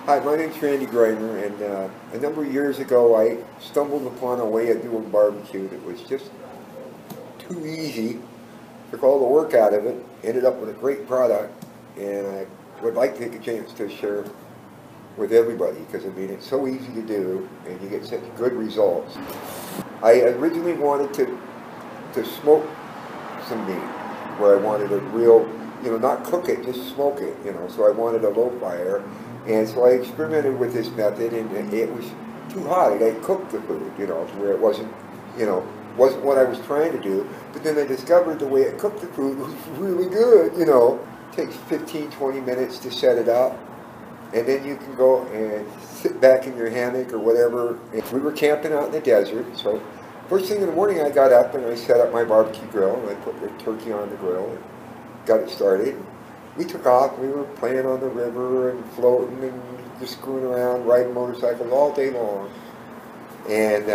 Hi, my name's Randy Greiner, and a number of years ago I stumbled upon a way of doing barbecue that was just too easy, took all the work out of it, ended up with a great product, and I would like to take a chance to share with everybody because I mean it's so easy to do and you get such good results. I originally wanted to smoke some meat where I wanted a real, not cook it, just smoke it, so I wanted a low fire. And so I experimented with this method, and it was too hot. I cooked the food, to where it wasn't what I was trying to do. But then I discovered the way I cooked the food was really good, It takes 15, 20 minutes to set it up. And then you can go and sit back in your hammock or whatever. And we were camping out in the desert, so first thing in the morning I got up and I set up my barbecue grill, and I put the turkey on the grill and got it started. We took off. We were playing on the river and floating and just screwing around, riding motorcycles all day long. And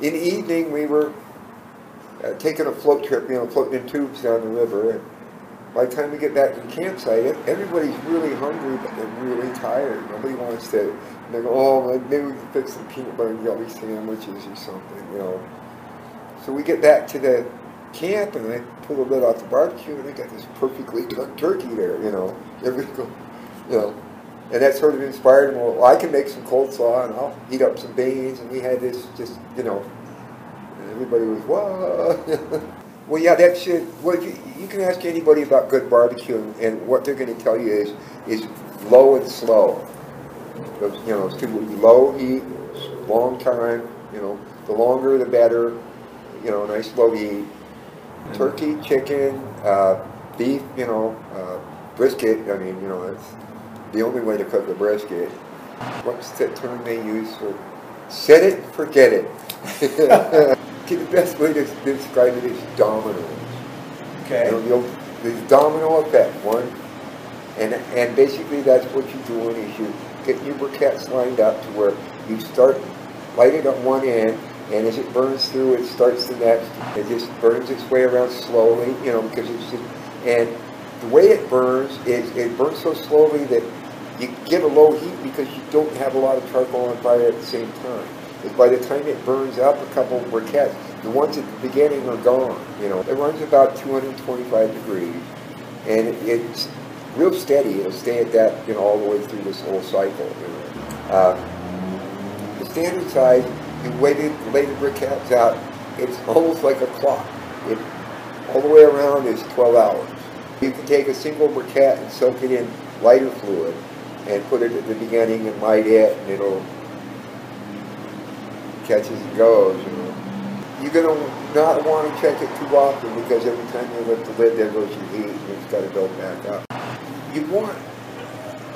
in the evening, we were taking a float trip, floating in tubes down the river. And by the time we get back to the campsite, everybody's really hungry, but they're really tired. Nobody wants to. And they go, oh, maybe we can fix some peanut butter and jelly sandwiches or something, So we get back to the camp, and I pull the lid off the barbecue, and I got this perfectly done turkey there, and that sort of inspired me. Well, I can make some cold slaw, and I'll heat up some beans, and we had this just, and everybody was, whoa. Well, yeah, that's it. Well, you can ask anybody about good barbecue, and what they're going to tell you is low and slow. It's to low heat, long time, the longer the better, nice low heat. Turkey, chicken, beef, brisket, that's the only way to cook a brisket. What's the term they use for set it and forget it? The best way to describe it is dominoes. Okay. The domino effect, and basically that's what you're doing is you get your briquettes lined up to where you light it on one end, and as it burns through, it starts the next. It just burns its way around slowly, because it's just, and the way it burns is it burns so slowly that you get a low heat because you don't have a lot of charcoal on fire at the same time. Because by the time it burns up a couple of briquettes, the ones at the beginning are gone. It runs about 225 degrees, and it's real steady. It'll stay at that, all the way through this whole cycle. The standard size. The way they lay the briquettes out, it's almost like a clock. All the way around is 12 hours. You can take a single briquette and soak it in lighter fluid and put it at the beginning and light it, and it'll catch as it goes. You're going to not want to check it too often because every time you lift the lid, there goes your heat, and it's got to build back up. You want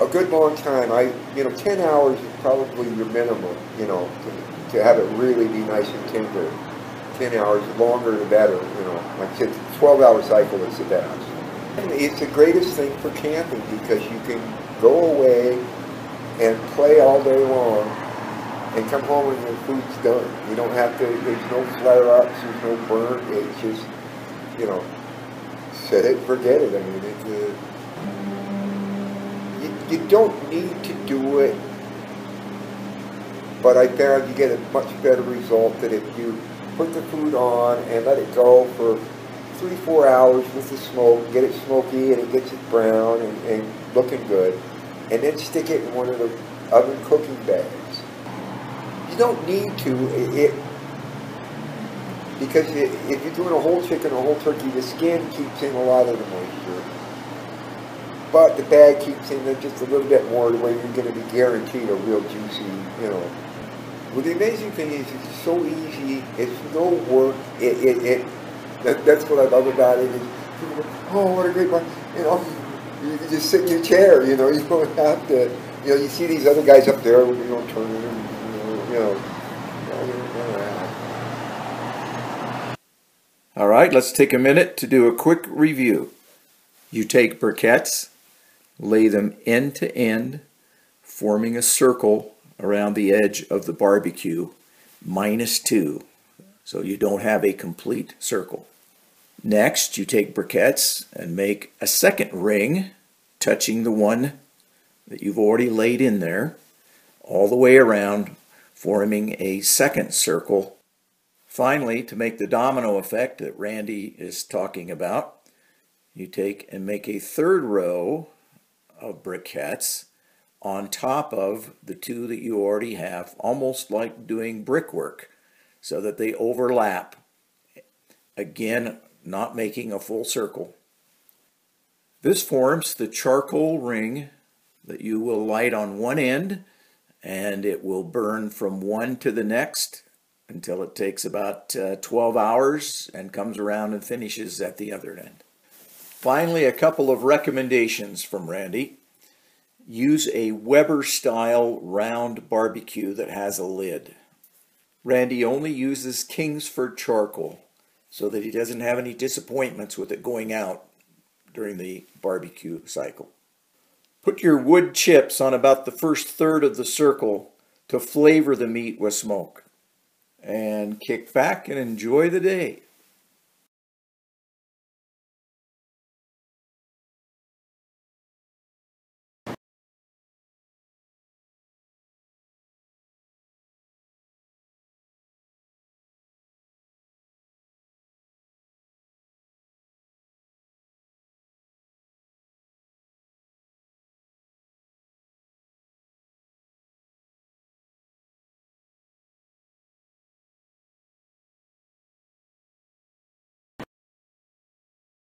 a good long time. 10 hours is probably your minimum, to have it really be nice and tender. 10 hours, longer the better, Like I said, 12-hour cycle is the best. And it's the greatest thing for camping because you can go away and play all day long and come home and your food's done. You don't have to, there's no flare-ups, there's no burn, it's just, set it, forget it. You don't need to do it, but I found you get a much better result that if you put the food on and let it go for 3-4 hours with the smoke, get it smoky and it gets it brown and looking good, and then stick it in one of the oven cooking bags. You don't need to, because if you're doing a whole chicken or a whole turkey, the skin keeps in a lot of the moisture. But the bag keeps in there just a little bit more to where you're going to be guaranteed a real juicy, Well, the amazing thing is it's so easy. It's no work. That's what I love about it. Is people go, oh, what a great one. You can just sit in your chair. You don't have to. You see these other guys up there, turning and All right, let's take a minute to do a quick review. You take briquettes, lay them end to end, forming a circle around the edge of the barbecue, -2, so you don't have a complete circle. Next, you take briquettes and make a second ring touching the one that you've already laid in there, all the way around, forming a second circle. Finally, to make the domino effect that Randy is talking about, you take and make a third row of briquettes on top of the two that you already have, almost like doing brickwork, so that they overlap. Again, not making a full circle. This forms the charcoal ring that you will light on one end, and it will burn from one to the next until it takes about 12 hours and comes around and finishes at the other end. Finally, a couple of recommendations from Randy. Use a Weber style round barbecue that has a lid. Randy only uses Kingsford charcoal so that he doesn't have any disappointments with it going out during the barbecue cycle. Put your wood chips on about the first third of the circle to flavor the meat with smoke. And kick back and enjoy the day.